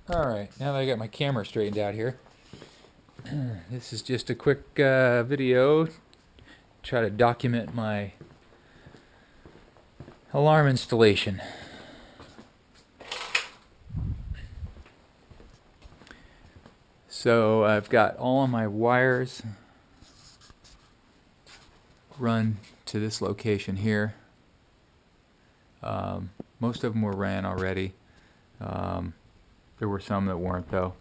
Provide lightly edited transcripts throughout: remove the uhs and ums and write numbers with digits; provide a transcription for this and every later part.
Alright, now that I got my camera straightened out here, this is just a quick video. Try to document my alarm installation. So I've got all of my wires run to this location here. Most of them were ran already. There were some that weren't though.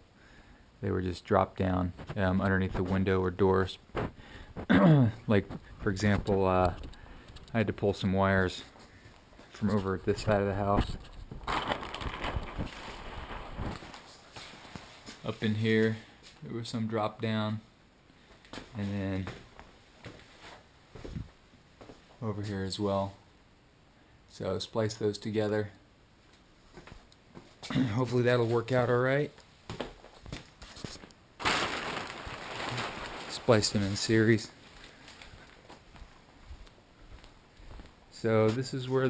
They were just dropped down underneath the window or doors. Like, for example, I had to pull some wires from over at this side of the house up in here. There was some drop down, and then over here as well. So splice those together. Hopefully that'll work out alright. Splice them in series. So this is where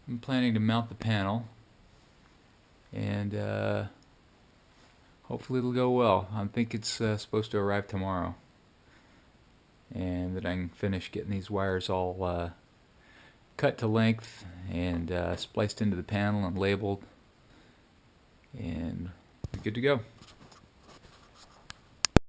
I'm planning to mount the panel, and hopefully it'll go well. I think it's supposed to arrive tomorrow, and that I can finish getting these wires all cut to length and spliced into the panel and labeled, and we're good to go.